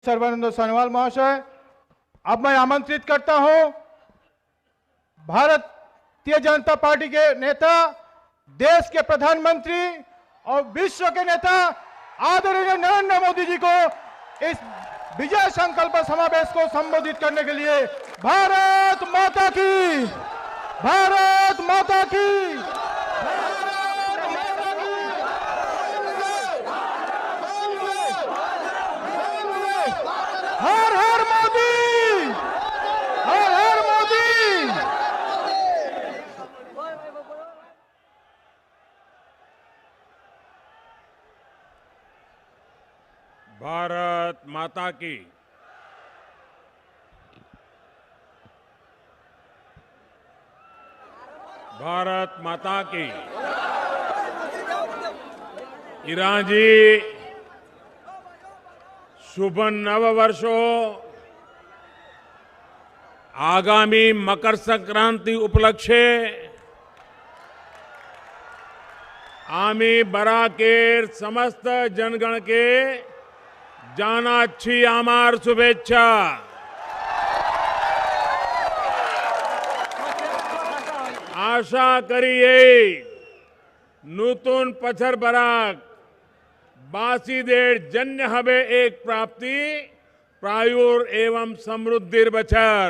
सर्बानंद सोनोवाल महाशय। अब मैं आमंत्रित करता हूं भारतीय जनता पार्टी के नेता, देश के प्रधानमंत्री और विश्व के नेता आदरणीय नरेंद्र मोदी जी को इस विजय संकल्प समावेश को संबोधित करने के लिए। भारत माता की, भारत माता की, हर हर मोदी, हर हर मोदी। भारत माता की। भारत माता की। ईरान जी, शुभ नववर्षो। आगामी मकर संक्रांति उपलक्षे आमी बराकेर समस्त जनगण के जानाच्छी आमार शुभेच्छा। आशा करिए नूतन पछर बराक बासीदेर जन्य हवे एक प्राप्ति प्रायुर एवं समृद्धिर बछर।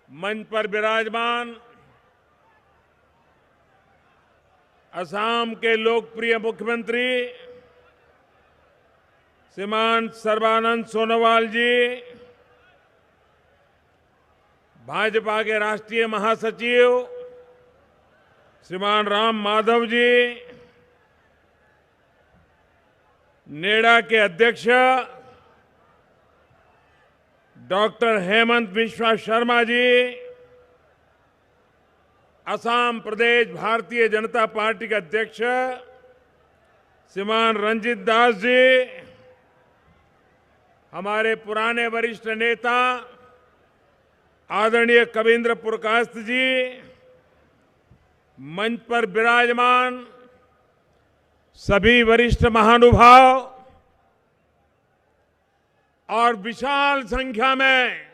मंच पर विराजमान असम के लोकप्रिय मुख्यमंत्री श्रीमान सर्बानंद सोनोवाल जी, भाजपा के राष्ट्रीय महासचिव श्रीमान राम माधव जी, नेडा के अध्यक्ष डॉक्टर हेमंत बिश्वा शर्मा जी, असम प्रदेश भारतीय जनता पार्टी के अध्यक्ष श्रीमान रंजीत दास जी, हमारे पुराने वरिष्ठ नेता आदरणीय कविंद्र पुरकायस्थ जी, मंच पर विराजमान सभी वरिष्ठ महानुभाव और विशाल संख्या में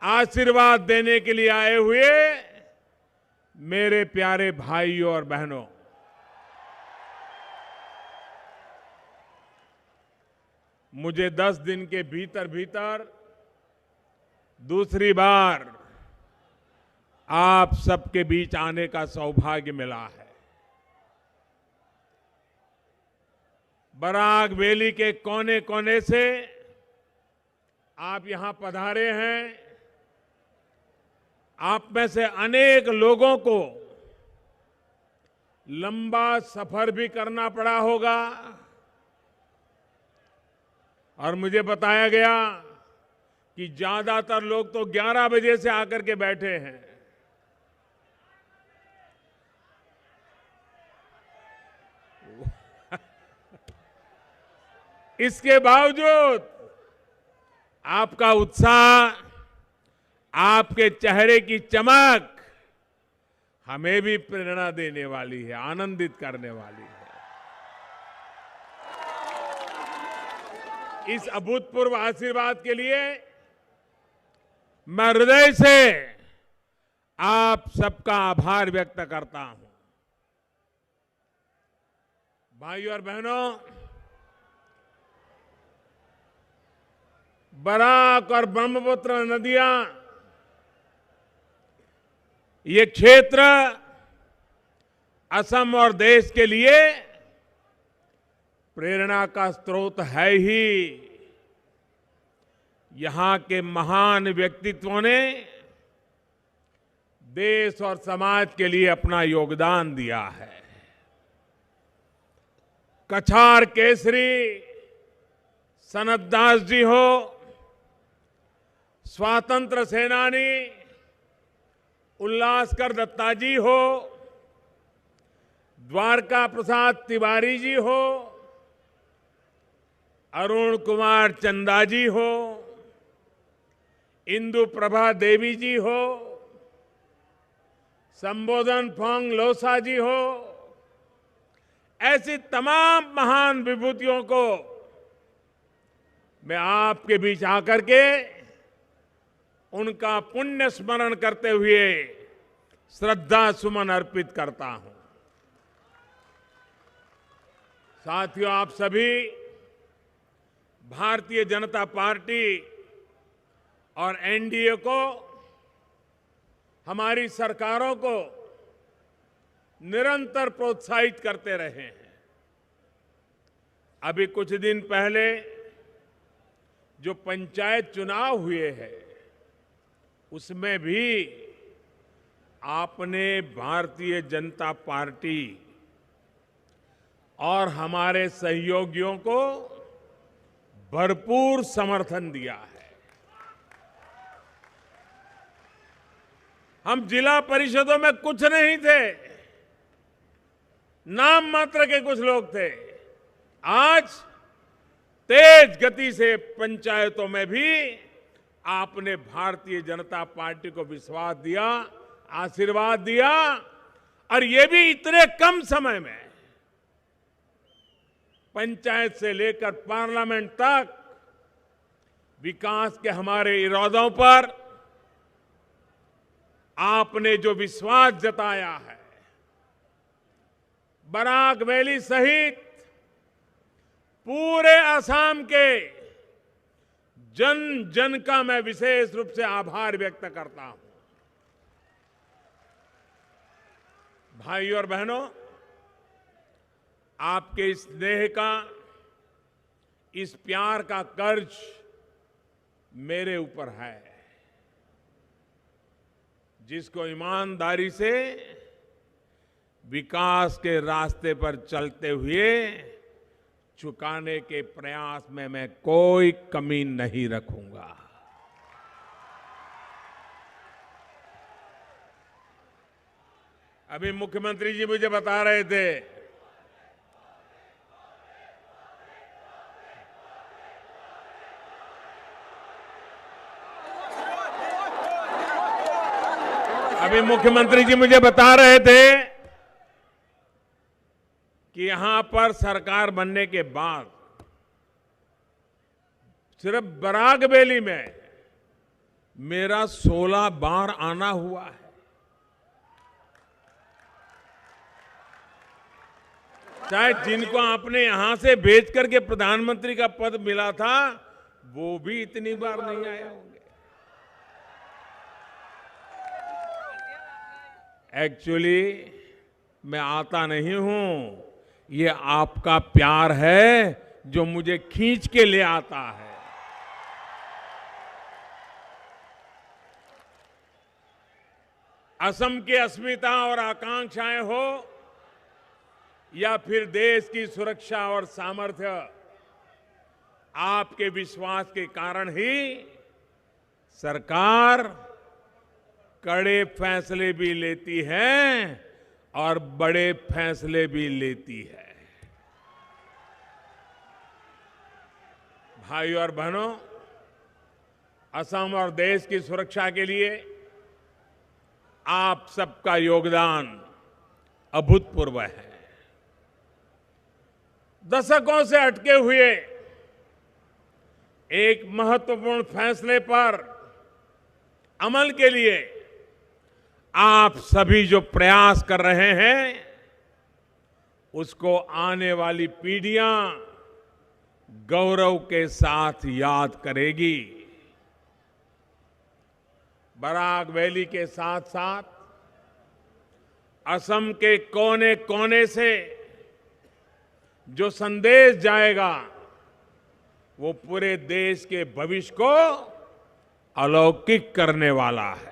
आशीर्वाद देने के लिए आए हुए मेरे प्यारे भाइयों और बहनों, मुझे 10 दिन के भीतर भीतर दूसरी बार आप सबके बीच आने का सौभाग्य मिला है। बराक वैली के कोने कोने से आप यहां पधारे हैं। आप में से अनेक लोगों को लंबा सफर भी करना पड़ा होगा और मुझे बताया गया कि ज्यादातर लोग तो 11 बजे से आकर के बैठे हैं। इसके बावजूद आपका उत्साह, आपके चेहरे की चमक हमें भी प्रेरणा देने वाली है, आनंदित करने वाली है। इस अभूतपूर्व आशीर्वाद के लिए मैं हृदय से आप सबका आभार व्यक्त करता हूं। भाइयों और बहनों, बराक और ब्रह्मपुत्र नदियां, ये क्षेत्र असम और देश के लिए प्रेरणा का स्रोत है ही। यहां के महान व्यक्तित्वों ने देश और समाज के लिए अपना योगदान दिया है। कछार केसरी सनत दास जी हो, स्वातंत्र सेनानी उल्लासकर दत्ता जी हो, द्वारका प्रसाद तिवारी जी हो, अरुण कुमार चंदा जी हो, इंदु प्रभा देवी जी हो, संबोधन फोंग लोसा जी हो, ऐसी तमाम महान विभूतियों को मैं आपके बीच आकर के उनका पुण्य स्मरण करते हुए श्रद्धा सुमन अर्पित करता हूं। साथियों, आप सभी भारतीय जनता पार्टी और एनडीए को, हमारी सरकारों को निरंतर प्रोत्साहित करते रहे हैं। अभी कुछ दिन पहले जो पंचायत चुनाव हुए हैं, उसमें भी आपने भारतीय जनता पार्टी और हमारे सहयोगियों को भरपूर समर्थन दिया है। हम जिला परिषदों में कुछ नहीं थे, नाम मात्र के कुछ लोग थे। आज तेज गति से पंचायतों में भी आपने भारतीय जनता पार्टी को विश्वास दिया, आशीर्वाद दिया, और ये भी इतने कम समय में। पंचायत से लेकर पार्लियामेंट तक विकास के हमारे इरादों पर आपने जो विश्वास जताया है, बराक वैली सहित पूरे असम के जन जन का मैं विशेष रूप से आभार व्यक्त करता हूं। भाइयों और बहनों, आपके इस स्नेह का, इस प्यार का कर्ज मेरे ऊपर है, जिसको ईमानदारी से विकास के रास्ते पर चलते हुए चुकाने के प्रयास में मैं कोई कमी नहीं रखूंगा। अभी मुख्यमंत्री जी मुझे बता रहे थे कि यहां पर सरकार बनने के बाद सिर्फ बराक वैली में मेरा 16 बार आना हुआ है। शायद जिनको आपने यहां से भेज करके प्रधानमंत्री का पद मिला था, वो भी इतनी बार नहीं आए होंगे। एक्चुअली मैं आता नहीं हूं, ये आपका प्यार है जो मुझे खींच के ले आता है। असम की अस्मिता और आकांक्षाएं हो या फिर देश की सुरक्षा और सामर्थ्य, आपके विश्वास के कारण ही सरकार कड़े फैसले भी लेती है और बड़े फैसले भी लेती है। भाइयों और बहनों, असम और देश की सुरक्षा के लिए आप सबका योगदान अभूतपूर्व है। दशकों से अटके हुए एक महत्वपूर्ण फैसले पर अमल के लिए आप सभी जो प्रयास कर रहे हैं, उसको आने वाली पीढ़ियां गौरव के साथ याद करेगी। बराक वैली के साथ साथ असम के कोने कोने से जो संदेश जाएगा, वो पूरे देश के भविष्य को अलौकिक करने वाला है।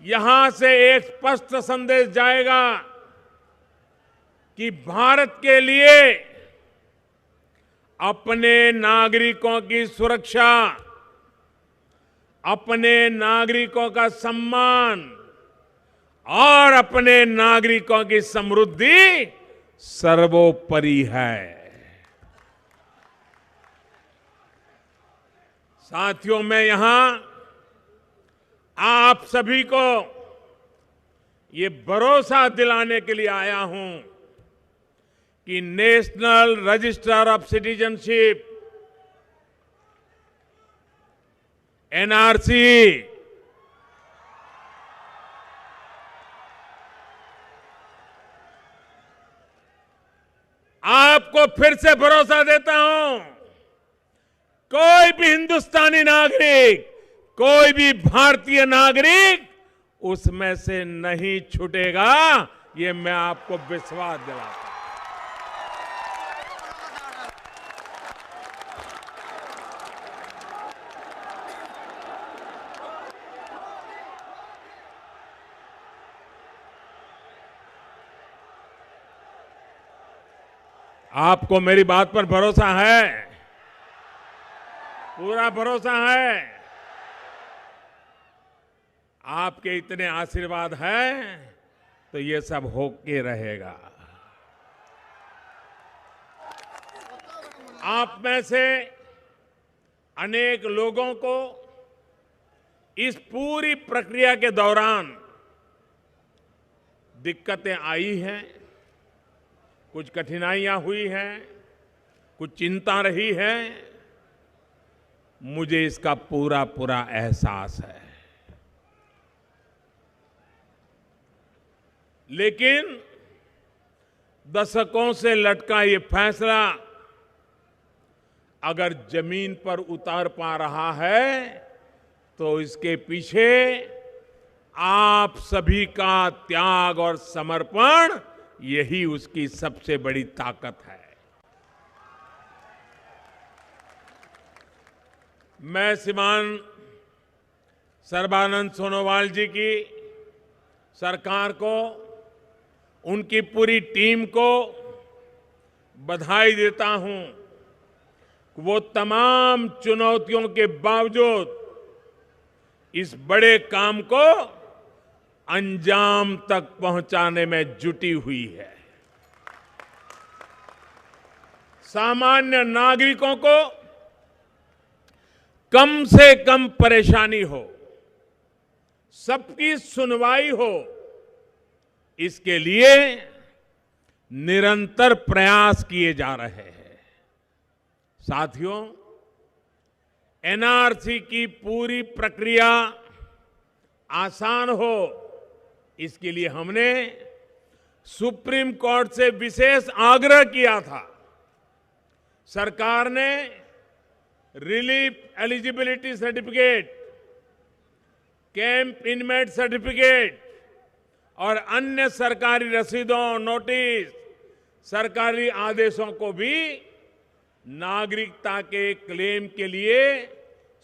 यहां से एक स्पष्ट संदेश जाएगा कि भारत के लिए अपने नागरिकों की सुरक्षा, अपने नागरिकों का सम्मान और अपने नागरिकों की समृद्धि सर्वोपरि है। साथियों, मैं यहां आप सभी को ये भरोसा दिलाने के लिए आया हूं कि national register of citizenship NRC आपको फिर से भरोसा देता हूं, कोई भी हिंदुस्तानी नागरिक, कोई भी भारतीय नागरिक उसमें से नहीं छूटेगा। ये मैं आपको विश्वास दिलाता हूं। आपको मेरी बात पर भरोसा है? पूरा भरोसा है? आपके इतने आशीर्वाद हैं तो ये सब होके रहेगा। आप में से अनेक लोगों को इस पूरी प्रक्रिया के दौरान दिक्कतें आई हैं, कुछ कठिनाइयां हुई हैं, कुछ चिंता रही है। मुझे इसका पूरा पूरा एहसास है, लेकिन दशकों से लटका ये फैसला अगर जमीन पर उतार पा रहा है तो इसके पीछे आप सभी का त्याग और समर्पण, यही उसकी सबसे बड़ी ताकत है। मैं श्रीमान सर्बानंद सोनोवाल जी की सरकार को, उनकी पूरी टीम को बधाई देता हूं। वो तमाम चुनौतियों के बावजूद इस बड़े काम को अंजाम तक पहुंचाने में जुटी हुई है। सामान्य नागरिकों को कम से कम परेशानी हो, सबकी सुनवाई हो, इसके लिए निरंतर प्रयास किए जा रहे हैं। साथियों, एनआरसी की पूरी प्रक्रिया आसान हो, इसके लिए हमने सुप्रीम कोर्ट से विशेष आग्रह किया था। सरकार ने relief eligibility certificate, camp inmate certificate और अन्य सरकारी रसीदों, नोटिस, सरकारी आदेशों को भी नागरिकता के क्लेम के लिए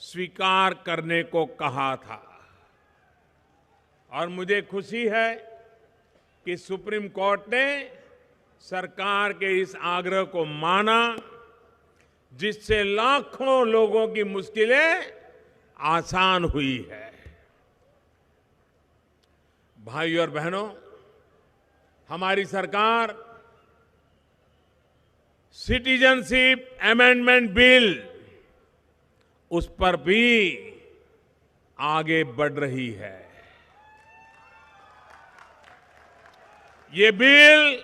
स्वीकार करने को कहा था। और मुझे खुशी है कि सुप्रीम कोर्ट ने सरकार के इस आग्रह को माना, जिससे लाखों लोगों की मुश्किलें आसान हुई है। भाइयों और बहनों, हमारी सरकार सिटीजनशिप अमेंडमेंट बिल, उस पर भी आगे बढ़ रही है। ये बिल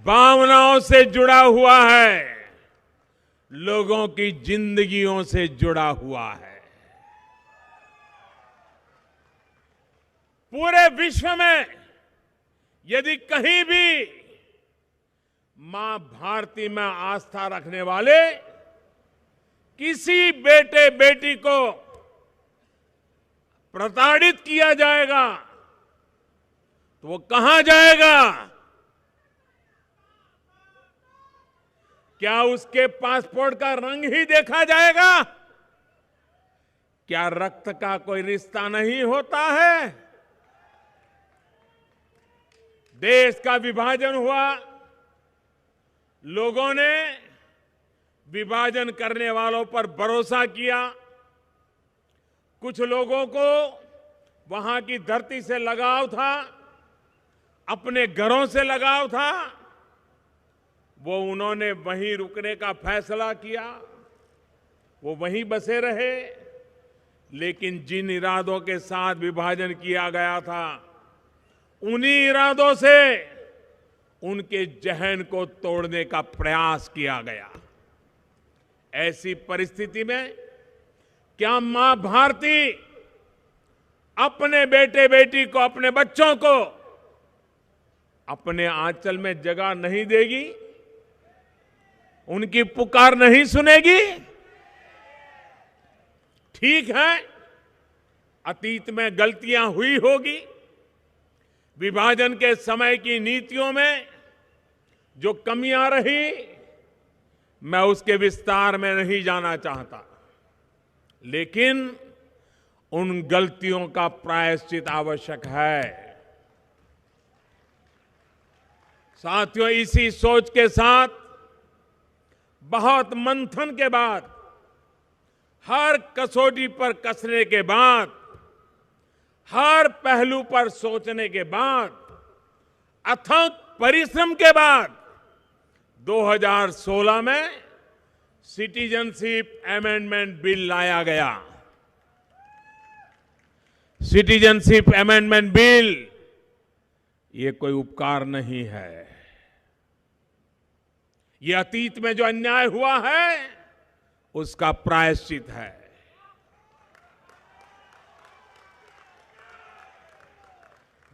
भावनाओं से जुड़ा हुआ है, लोगों की जिंदगियों से जुड़ा हुआ है। पूरे विश्व में यदि कहीं भी मां भारती में आस्था रखने वाले किसी बेटे बेटी को प्रताड़ित किया जाएगा तो वो कहां जाएगा? क्या उसके पासपोर्ट का रंग ही देखा जाएगा? क्या रक्त का कोई रिश्ता नहीं होता है? देश का विभाजन हुआ, लोगों ने विभाजन करने वालों पर भरोसा किया। कुछ लोगों को वहां की धरती से लगाव था, अपने घरों से लगाव था, वो उन्होंने वहीं रुकने का फैसला किया, वो वहीं बसे रहे। लेकिन जिन इरादों के साथ विभाजन किया गया था, उन्हीं इरादों से उनके जहन को तोड़ने का प्रयास किया गया। ऐसी परिस्थिति में क्या मां भारती अपने बेटे बेटी को, अपने बच्चों को अपने आंचल में जगह नहीं देगी? उनकी पुकार नहीं सुनेगी? ठीक है, अतीत में गलतियां हुई होगी। विभाजन के समय की नीतियों में जो कमियां रही, मैं उसके विस्तार में नहीं जाना चाहता, लेकिन उन गलतियों का प्रायश्चित आवश्यक है। साथियों, इसी सोच के साथ बहुत मंथन के बाद, हर कसौटी पर कसने के बाद, हर पहलू पर सोचने के बाद, अथक परिश्रम के बाद 2016 में सिटीजनशिप अमेंडमेंट बिल लाया गया। सिटीजनशिप अमेंडमेंट बिल ये कोई उपकार नहीं है। ये अतीत में जो अन्याय हुआ है उसका प्रायश्चित है।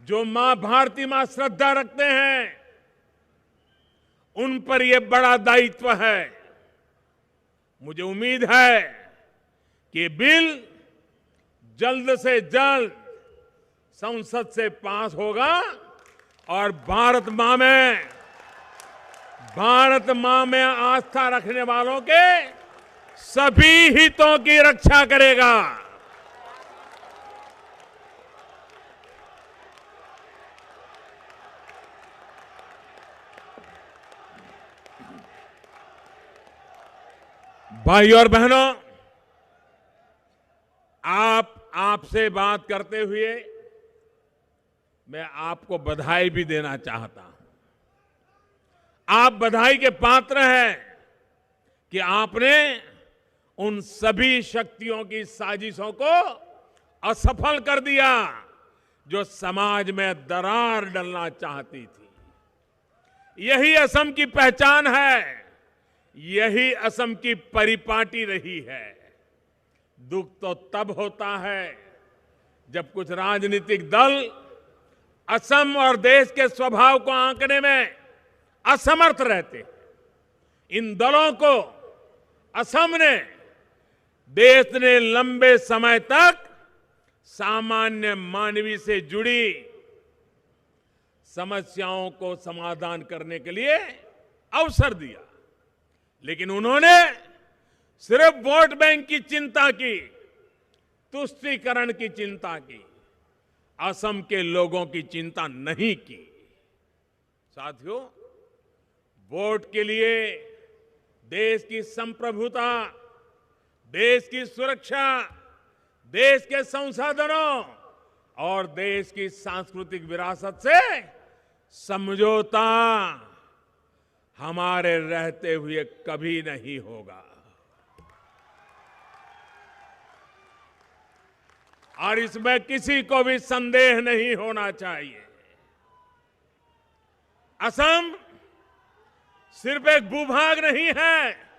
जो मां भारती मां श्रद्धा रखते हैं, उन पर यह बड़ा दायित्व है। मुझे उम्मीद है कि बिल जल्द से जल्द संसद से पास होगा और भारत मां में आस्था रखने वालों के सभी हितों की रक्षा करेगा। भाई और बहनों, आपसे बात करते हुए मैं आपको बधाई भी देना चाहता हूं। आप बधाई के पात्र हैं कि आपने उन सभी शक्तियों की साजिशों को असफल कर दिया जो समाज में दरार डालना चाहती थी। यही असम की पहचान है, यही असम की परिपाटी रही है। दुख तो तब होता है जब कुछ राजनीतिक दल असम और देश के स्वभाव को आंकने में असमर्थ रहते हैं। इन दलों को असम ने, देश ने लंबे समय तक सामान्य मानवीय से जुड़ी समस्याओं को समाधान करने के लिए अवसर दिया, लेकिन उन्होंने सिर्फ वोट बैंक की चिंता की, तुष्टीकरण की चिंता की, असम के लोगों की चिंता नहीं की। साथियों, वोट के लिए देश की संप्रभुता, देश की सुरक्षा, देश के संसाधनों और देश की सांस्कृतिक विरासत से समझौता हमारे रहते हुए कभी नहीं होगा। और इसमें किसी को भी संदेह नहीं होना चाहिए। असम सिर्फ एक भूभाग नहीं है,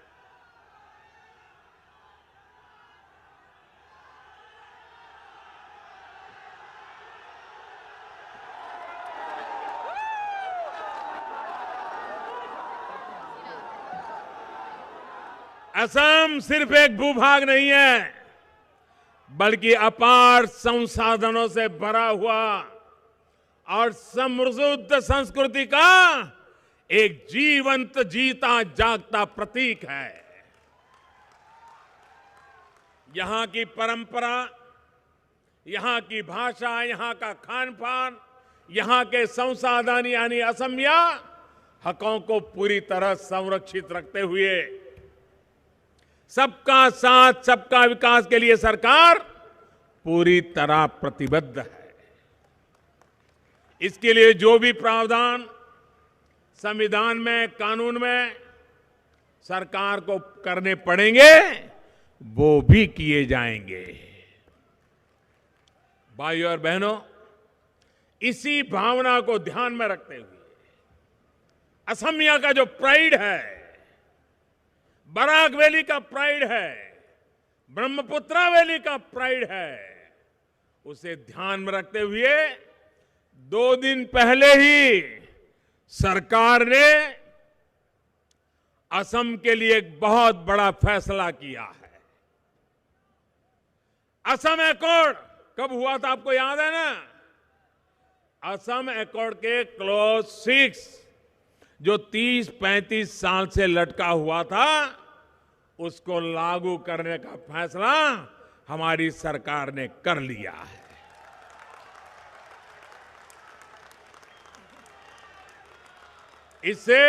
असम सिर्फ एक भूभाग नहीं है, बल्कि अपार संसाधनों से भरा हुआ और समृद्ध संस्कृति का एक जीवंत जीता जागता प्रतीक है। यहां की परंपरा, यहां की भाषा, यहां का खान पान, यहां के संसाधन यानी असमिया हकों को पूरी तरह संरक्षित रखते हुए सबका साथ सबका विकास के लिए सरकार पूरी तरह प्रतिबद्ध है। इसके लिए जो भी प्रावधान संविधान में, कानून में सरकार को करने पड़ेंगे वो भी किए जाएंगे। भाइयों और बहनों, इसी भावना को ध्यान में रखते हुए असमिया का जो प्राइड है, बराक वैली का प्राइड है, ब्रह्मपुत्रा वैली का प्राइड है, उसे ध्यान में रखते हुए 2 दिन पहले ही सरकार ने असम के लिए एक बहुत बड़ा फैसला किया है। असम एकॉर्ड कब हुआ था आपको याद है ना? असम एकॉर्ड के क्लॉज 6 जो 30-35 साल से लटका हुआ था, उसको लागू करने का फैसला हमारी सरकार ने कर लिया है। इससे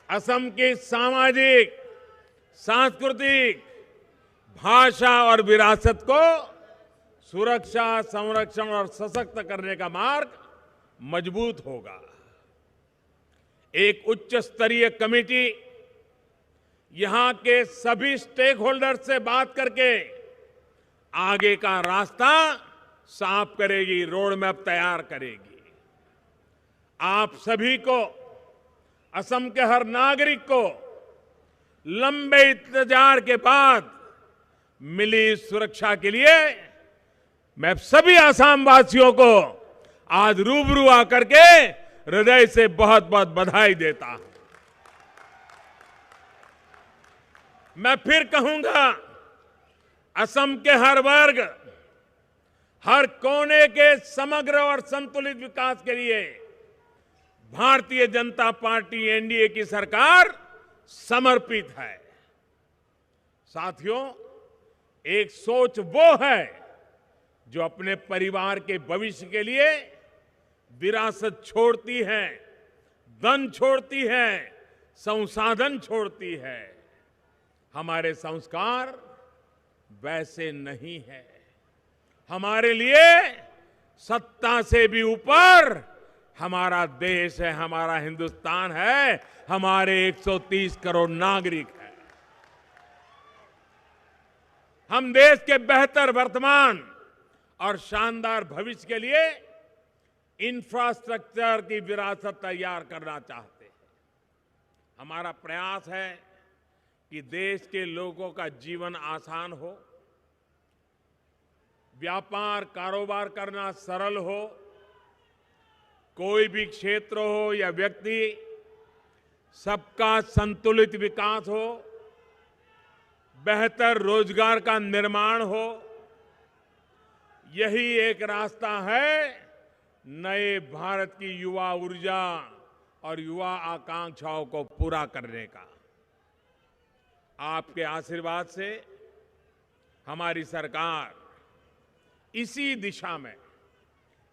असम की सामाजिक, सांस्कृतिक, भाषा और विरासत को सुरक्षा, संरक्षण और सशक्त करने का मार्ग मजबूत होगा। एक उच्च स्तरीय कमेटी यहां के सभी स्टेक होल्डर से बात करके आगे का रास्ता साफ करेगी, रोड मैप तैयार करेगी। आप सभी को, असम के हर नागरिक को लंबे इंतजार के बाद मिली सुरक्षा के लिए मैं सभी असम वासियों को आज रूबरू आकर के हृदय से बहुत बहुत बधाई देता हूं। मैं फिर कहूंगा, असम के हर वर्ग, हर कोने के समग्र और संतुलित विकास के लिए भारतीय जनता पार्टी एनडीए की सरकार समर्पित है। साथियों, एक सोच वो है जो अपने परिवार के भविष्य के लिए विरासत छोड़ती है, धन छोड़ती है, संसाधन छोड़ती है। हमारे संस्कार वैसे नहीं है। हमारे लिए सत्ता से भी ऊपर हमारा देश है, हमारा हिंदुस्तान है, हमारे 130 करोड़ नागरिक हैं। हम देश के बेहतर वर्तमान और शानदार भविष्य के लिए इंफ्रास्ट्रक्चर की विरासत तैयार करना चाहते हैं। हमारा प्रयास है कि देश के लोगों का जीवन आसान हो, व्यापार कारोबार करना सरल हो, कोई भी क्षेत्र हो या व्यक्ति, सबका संतुलित विकास हो, बेहतर रोजगार का निर्माण हो। यही एक रास्ता है नए भारत की युवा ऊर्जा और युवा आकांक्षाओं को पूरा करने का। आपके आशीर्वाद से हमारी सरकार इसी दिशा में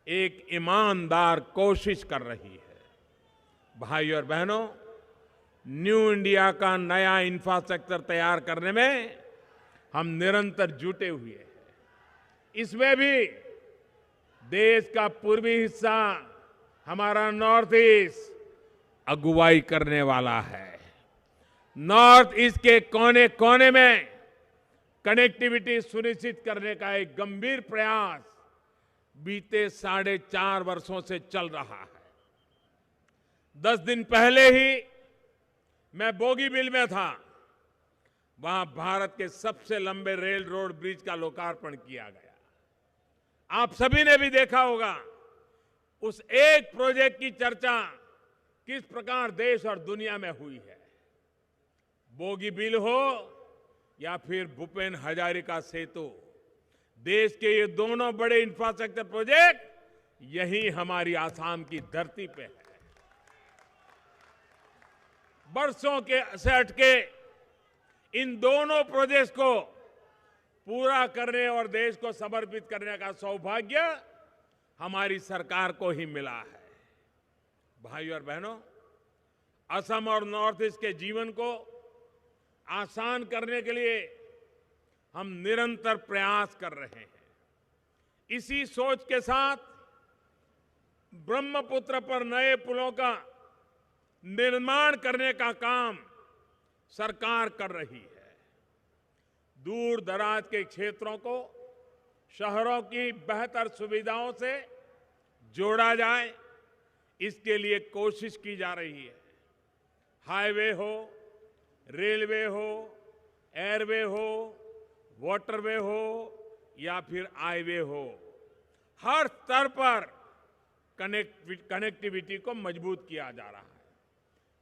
एक ईमानदार कोशिश कर रही है। भाई और बहनों, न्यू इंडिया का नया इंफ्रास्ट्रक्चर तैयार करने में हम निरंतर जुटे हुए हैं। इसमें भी देश का पूर्वी हिस्सा, हमारा नॉर्थ ईस्ट अगुवाई करने वाला है। नॉर्थ ईस्ट के कोने कोने में कनेक्टिविटी सुनिश्चित करने का एक गंभीर प्रयास बीते 4.5 वर्षों से चल रहा है। 10 दिन पहले ही मैं बोगीबील में था। वहां भारत के सबसे लंबे रेल रोड ब्रिज का लोकार्पण किया गया। आप सभी ने भी देखा होगा उस एक प्रोजेक्ट की चर्चा किस प्रकार देश और दुनिया में हुई है। बोगीबील हो या फिर भूपेन हजारिका सेतु, देश के ये दोनों बड़े इंफ्रास्ट्रक्चर प्रोजेक्ट यही हमारी आसाम की धरती पे है। बरसों से अटके इन दोनों प्रोजेक्ट्स को पूरा करने और देश को समर्पित करने का सौभाग्य हमारी सरकार को ही मिला है। भाई और बहनों, असम और नॉर्थ ईस्ट के जीवन को आसान करने के लिए हम निरंतर प्रयास कर रहे हैं। इसी सोच के साथ ब्रह्मपुत्र पर नए पुलों का निर्माण करने का काम सरकार कर रही है। दूर दराज के क्षेत्रों को शहरों की बेहतर सुविधाओं से जोड़ा जाए, इसके लिए कोशिश की जा रही है। हाईवे हो, रेलवे हो, एयरवे हो, वाटरवे हो या फिर आईवे हो, हर स्तर पर कनेक्टिविटी को मजबूत किया जा रहा है।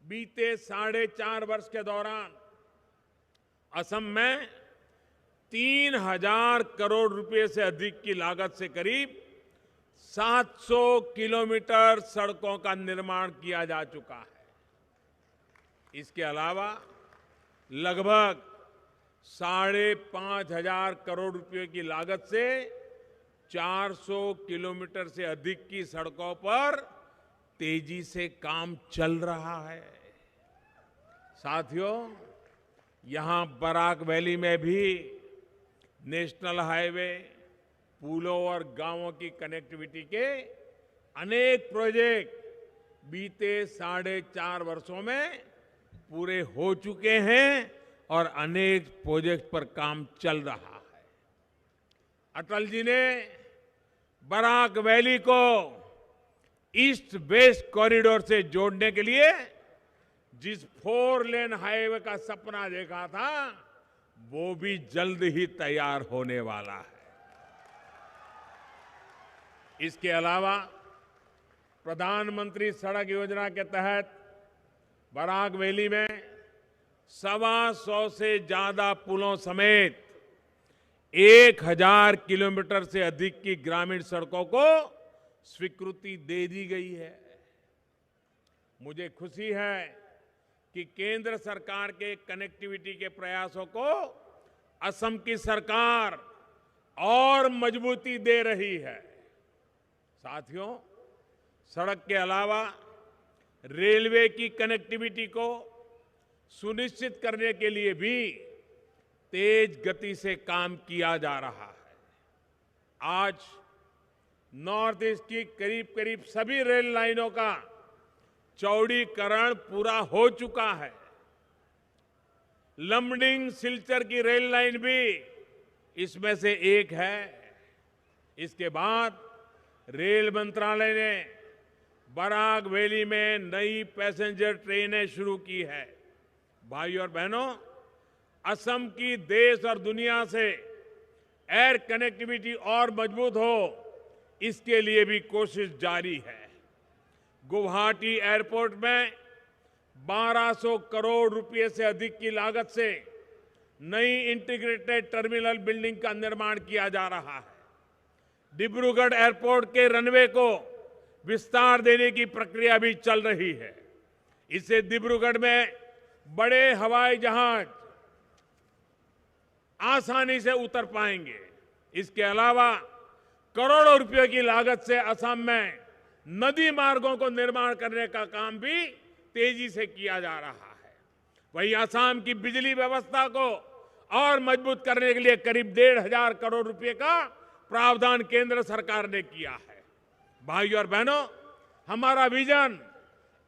बीते 4.5 वर्ष के दौरान असम में 3,000 करोड़ रुपए से अधिक की लागत से करीब 700 किलोमीटर सड़कों का निर्माण किया जा चुका है। इसके अलावा लगभग 5,500 करोड़ रुपए की लागत से 400 किलोमीटर से अधिक की सड़कों पर तेजी से काम चल रहा है। साथियों, यहां बराक वैली में भी नेशनल हाईवे, पुलों और गांवों की कनेक्टिविटी के अनेक प्रोजेक्ट बीते 4.5 वर्षों में पूरे हो चुके हैं और अनेक प्रोजेक्ट पर काम चल रहा है। अटल जी ने बराक वैली को ईस्ट वेस्ट कॉरिडोर से जोड़ने के लिए जिस 4 लेन हाईवे का सपना देखा था, वो भी जल्द ही तैयार होने वाला है। इसके अलावा प्रधानमंत्री सड़क योजना के तहत बराक वैली में 125 से ज्यादा पुलों समेत 1,000 किलोमीटर से अधिक की ग्रामीण सड़कों को स्वीकृति दे दी गई है। मुझे खुशी है कि केंद्र सरकार के कनेक्टिविटी के प्रयासों को असम की सरकार और मजबूती दे रही है। साथियों, सड़क के अलावा रेलवे की कनेक्टिविटी को सुनिश्चित करने के लिए भी तेज गति से काम किया जा रहा है। आज नॉर्थ ईस्ट की करीब करीब सभी रेल लाइनों का चौड़ीकरण पूरा हो चुका है। लमडिंग सिलचर की रेल लाइन भी इसमें से एक है। इसके बाद रेल मंत्रालय ने बराक वैली में नई पैसेंजर ट्रेनें शुरू की है। भाइयों और बहनों, असम की देश और दुनिया से एयर कनेक्टिविटी और मजबूत हो, इसके लिए भी कोशिश जारी है। गुवाहाटी एयरपोर्ट में 1,200 करोड़ रुपए से अधिक की लागत से नई इंटीग्रेटेड टर्मिनल बिल्डिंग का निर्माण किया जा रहा है। डिब्रूगढ़ एयरपोर्ट के रनवे को विस्तार देने की प्रक्रिया भी चल रही है। इससे डिब्रूगढ़ में बड़े हवाई जहाज आसानी से उतर पाएंगे। इसके अलावा करोड़ों रुपए की लागत से असम में नदी मार्गों को निर्माण करने का काम भी तेजी से किया जा रहा है। वहीं असम की बिजली व्यवस्था को और मजबूत करने के लिए करीब 1,500 करोड़ रुपए का प्रावधान केंद्र सरकार ने किया है। भाइयों और बहनों, हमारा विजन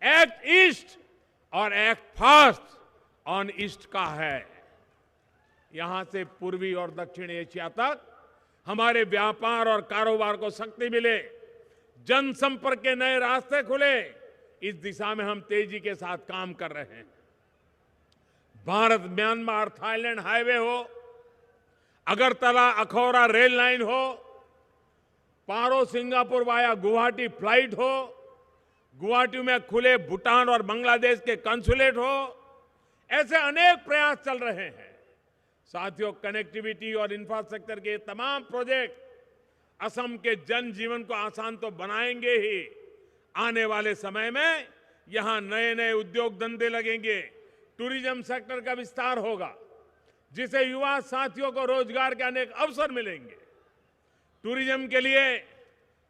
एक्ट ईस्ट और एक्ट फास्ट ऑन ईस्ट का है। यहां से पूर्वी और दक्षिण एशिया तक हमारे व्यापार और कारोबार को शक्ति मिले, जनसंपर्क के नए रास्ते खुले, इस दिशा में हम तेजी के साथ काम कर रहे हैं। भारत म्यांमार थाईलैंड हाईवे हो, अगरतला अखौरा रेल लाइन हो, पारो सिंगापुर वाया गुवाहाटी फ्लाइट हो, गुवाहाटी में खुले भूटान और बांग्लादेश के कंसुलेट हो, ऐसे अनेक प्रयास चल रहे हैं। साथियों, कनेक्टिविटी और इंफ्रास्ट्रक्चर के तमाम प्रोजेक्ट असम के जनजीवन को आसान तो बनाएंगे ही, आने वाले समय में यहां नए नए उद्योग धंधे लगेंगे, टूरिज्म सेक्टर का विस्तार होगा, जिससे युवा साथियों को रोजगार के अनेक अवसर मिलेंगे। टूरिज्म के लिए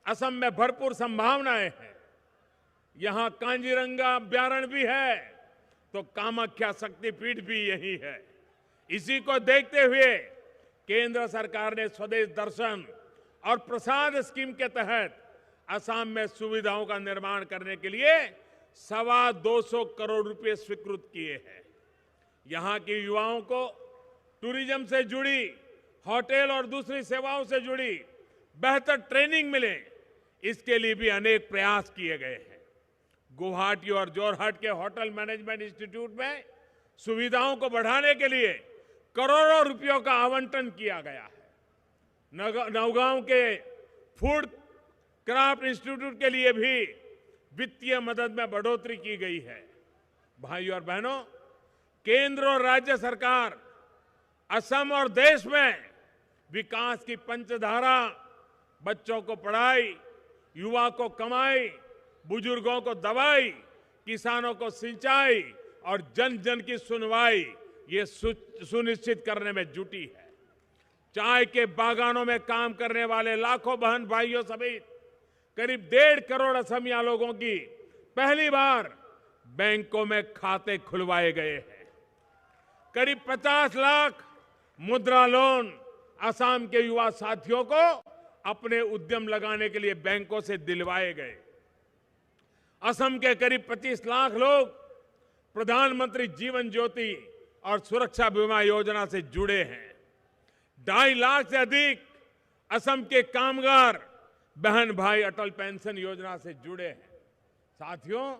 असम में भरपूर संभावनाएं हैं। यहां कांजीरंगा अभ्यारण्य भी है, तो कामाख्या शक्तिपीठ भी यही है। इसी को देखते हुए केंद्र सरकार ने स्वदेश दर्शन और प्रसाद स्कीम के तहत असम में सुविधाओं का निर्माण करने के लिए 225 करोड़ रुपए स्वीकृत किए हैं। यहां के युवाओं को टूरिज्म से जुड़ी, होटल और दूसरी सेवाओं से जुड़ी बेहतर ट्रेनिंग मिले, इसके लिए भी अनेक प्रयास किए गए हैं। गुवाहाटी और जोरहाट के होटल मैनेजमेंट इंस्टीट्यूट में सुविधाओं को बढ़ाने के लिए करोड़ों रुपयों का आवंटन किया गया है। नौगांव के फूड क्राफ्ट इंस्टीट्यूट के लिए भी वित्तीय मदद में बढ़ोतरी की गई है। भाइयों और बहनों, केंद्र और राज्य सरकार असम और देश में विकास की पंचधारा, बच्चों को पढ़ाई, युवा को कमाई, बुजुर्गों को दवाई, किसानों को सिंचाई और जन जन की सुनवाई, ये सुनिश्चित करने में जुटी है। चाय के बागानों में काम करने वाले लाखों बहन भाइयों समेत करीब 1.5 करोड़ असमिया लोगों की पहली बार बैंकों में खाते खुलवाए गए हैं। करीब 50 लाख मुद्रा लोन असम के युवा साथियों को अपने उद्यम लगाने के लिए बैंकों से दिलवाए गए। असम के करीब 25 लाख लोग प्रधानमंत्री जीवन ज्योति और सुरक्षा बीमा योजना से जुड़े हैं। 2.5 लाख से अधिक असम के कामगार बहन भाई अटल पेंशन योजना से जुड़े हैं। साथियों,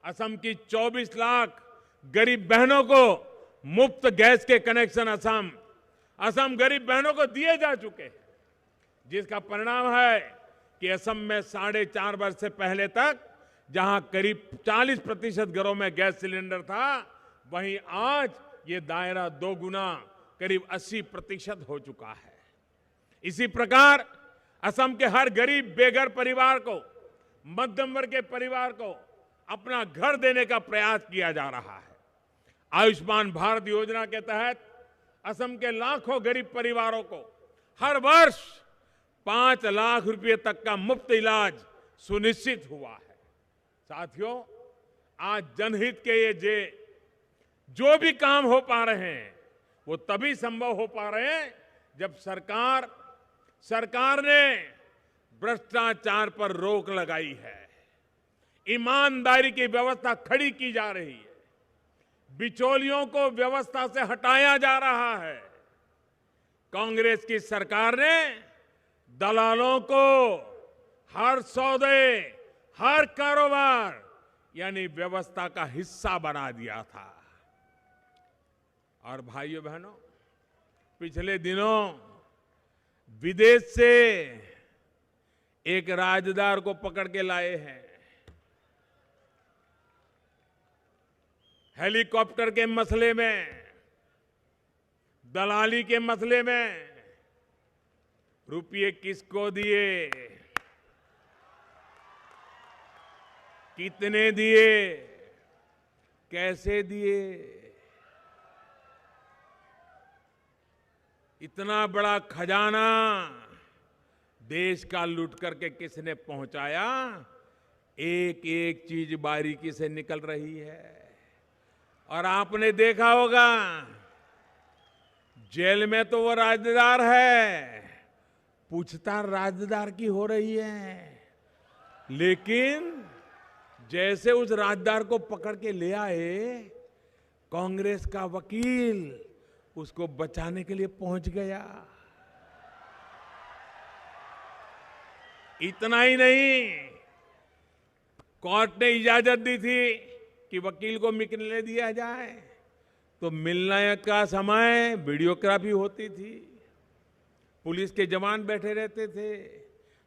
असम की 24 लाख गरीब बहनों को मुफ्त गैस के कनेक्शन असम गरीब बहनों को दिए जा चुके हैं, जिसका परिणाम है कि असम में 4.5 वर्ष से पहले तक जहां करीब 40% घरों में गैस सिलेंडर था, वहीं आज ये दायरा 2 गुना करीब 80% हो चुका है। इसी प्रकार असम के हर गरीब बेघर परिवार को, मध्यम वर्ग के परिवार को अपना घर देने का प्रयास किया जा रहा है। आयुष्मान भारत योजना के तहत असम के लाखों गरीब परिवारों को हर वर्ष 5 लाख रुपए तक का मुफ्त इलाज सुनिश्चित हुआ है। साथियों, आज जनहित के ये जो भी काम हो पा रहे हैं, वो तभी संभव हो पा रहे हैं जब सरकार ने भ्रष्टाचार पर रोक लगाई है, ईमानदारी की व्यवस्था खड़ी की जा रही है, बिचौलियों को व्यवस्था से हटाया जा रहा है। कांग्रेस की सरकार ने दलालों को हर सौदे, हर कारोबार यानी व्यवस्था का हिस्सा बना दिया था। और भाइयों बहनों, पिछले दिनों विदेश से एक राजदार को पकड़ के लाए हैं। हेलीकॉप्टर के मसले में, दलाली के मसले में रुपये किसको दिए, कितने दिए, कैसे दिए, इतना बड़ा खजाना देश का लूट करके किसने पहुंचाया, एक एक चीज बारीकी से निकल रही है। और आपने देखा होगा, जेल में तो वो राजदार है, पूछताछ राजदार की हो रही है, लेकिन जैसे उस राजदार को पकड़ के ले आए, कांग्रेस का वकील उसको बचाने के लिए पहुंच गया। इतना ही नहीं, कोर्ट ने इजाजत दी थी कि वकील को मिलने दिया जाए, तो मिलने का समय वीडियोग्राफी होती थी, पुलिस के जवान बैठे रहते थे,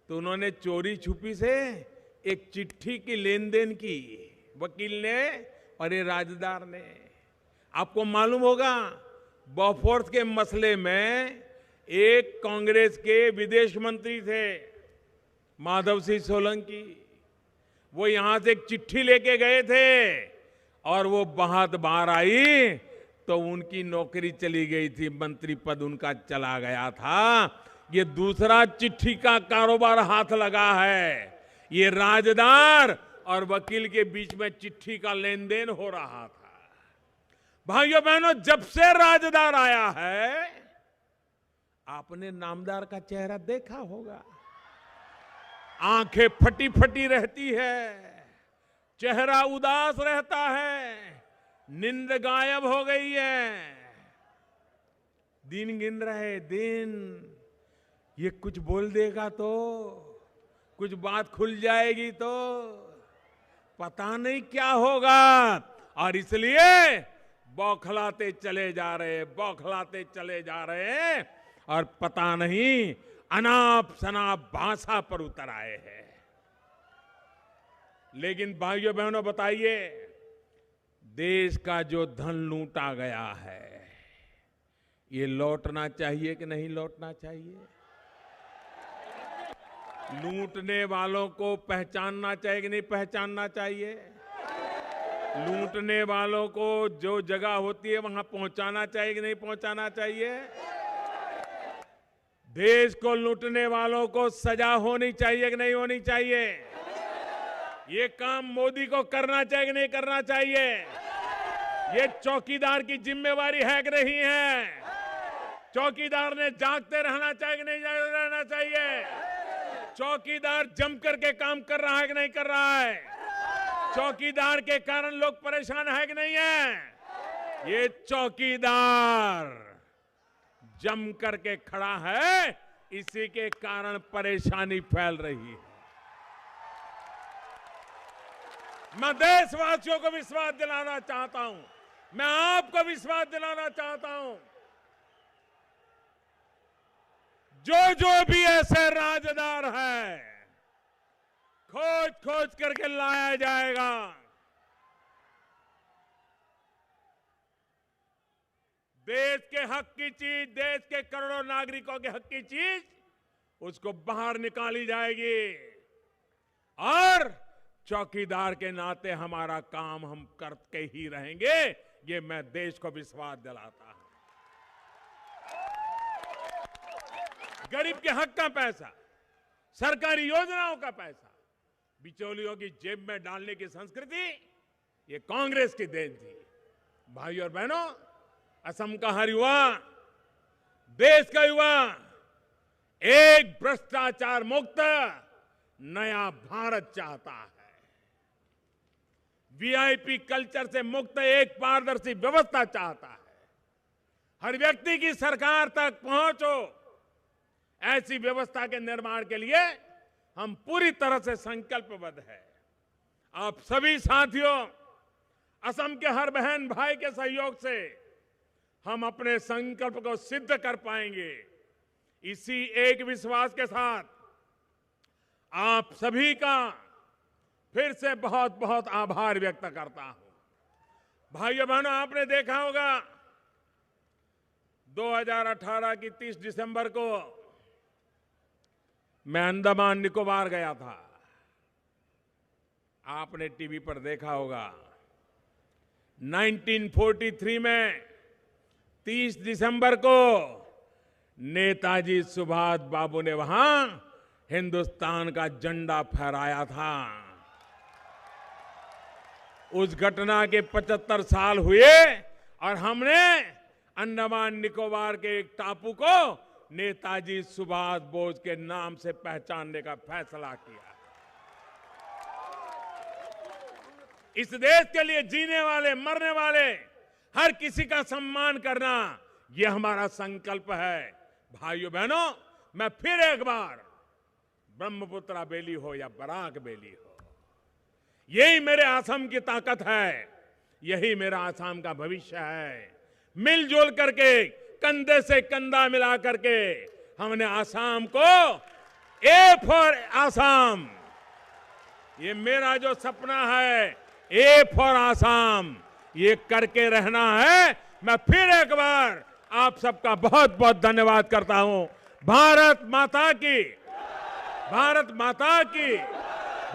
तो उन्होंने चोरी छुपी से एक चिट्ठी की लेन देन की, वकील ने और ये राजदार ने। आपको मालूम होगा, बोफोर्स के मसले में एक कांग्रेस के विदेश मंत्री थे, माधव सिंह सोलंकी, वो यहां से एक चिट्ठी लेके गए थे और वो बात बाहर आई तो उनकी नौकरी चली गई थी, मंत्री पद उनका चला गया था। ये दूसरा चिट्ठी का कारोबार हाथ लगा है। ये राजदार और वकील के बीच में चिट्ठी का लेन देन हो रहा था। भाइयों बहनों, जब से राजदार आया है, आपने नामदार का चेहरा देखा होगा, आंखें फटी फटी रहती है, चेहरा उदास रहता है, नींद गायब हो गई है, दिन गिन रहे दिन, ये कुछ बोल देगा तो कुछ बात खुल जाएगी तो पता नहीं क्या होगा, और इसलिए बौखलाते चले जा रहे हैं और पता नहीं अनाप शनाप भाषा पर उतर आए हैं। लेकिन भाइयों बहनों, बताइए, देश का जो धन लूटा गया है, ये लौटना चाहिए कि नहीं लौटना चाहिए? लूटने वालों को पहचानना चाहिए कि नहीं पहचानना चाहिए? लूटने वालों को जो जगह होती है वहां पहुंचाना चाहिए कि नहीं पहुंचाना चाहिए? देश को लूटने वालों को सजा होनी चाहिए कि नहीं होनी चाहिए? ये काम मोदी को करना चाहिए कि नहीं करना चाहिए? ये चौकीदार की जिम्मेवारी है कि नहीं है? चौकीदार ने जागते रहना चाहिए कि नहीं रहना चाहिए? चौकीदार जम करके काम कर रहा है कि नहीं कर रहा है? चौकीदार के कारण लोग परेशान है कि नहीं है? ये चौकीदार जम करके खड़ा है, इसी के कारण परेशानी फैल रही है। मैं देशवासियों को विश्वास दिलाना चाहता हूं, मैं आपको विश्वास दिलाना चाहता हूं, जो भी ऐसे राजदार है, खोज करके लाया जाएगा। देश के हक की चीज, देश के करोड़ों नागरिकों के हक की चीज, उसको बाहर निकाली जाएगी। और चौकीदार के नाते हमारा काम हम करके ही रहेंगे, ये मैं देश को विश्वास दिलाता हूं। गरीब के हक का पैसा, सरकारी योजनाओं का पैसा बिचौलियों की जेब में डालने की संस्कृति ये कांग्रेस की देन थी। भाइयों और बहनों, असम का हर युवा, देश का युवा एक भ्रष्टाचार मुक्त नया भारत चाहता है। वीआईपी कल्चर से मुक्त एक पारदर्शी व्यवस्था चाहता है। हर व्यक्ति की सरकार तक पहुंच हो, ऐसी व्यवस्था के निर्माण के लिए हम पूरी तरह से संकल्पबद्ध हैं। आप सभी साथियों, असम के हर बहन भाई के सहयोग से हम अपने संकल्प को सिद्ध कर पाएंगे। इसी एक विश्वास के साथ आप सभी का फिर से बहुत बहुत आभार व्यक्त करता हूं। भाइयों बहनों, आपने देखा होगा 2018 की 30 दिसंबर को मैं अंडमान निकोबार गया था। आपने टीवी पर देखा होगा 1943 में 30 दिसंबर को नेताजी सुभाष बाबू ने वहां हिंदुस्तान का झंडा फहराया था। उस घटना के 75 साल हुए और हमने अंडमान निकोबार के एक टापू को नेताजी सुभाष बोस के नाम से पहचानने का फैसला किया। इस देश के लिए जीने वाले, मरने वाले हर किसी का सम्मान करना, यह हमारा संकल्प है। भाइयों बहनों, मैं फिर एक बार, ब्रह्मपुत्रा बेली हो या बराक बेली हो, यही मेरे असम की ताकत है, यही मेरा असम का भविष्य है। मिलजुल करके, कंधे से कंधा मिला करके हमने असम को ए फॉर असम, ये मेरा जो सपना है, ए फॉर असम, ये करके रहना है। मैं फिर एक बार आप सबका बहुत बहुत धन्यवाद करता हूं। भारत माता की, भारत माता की,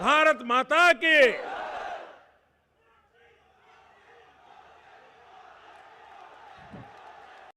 भारत माता की।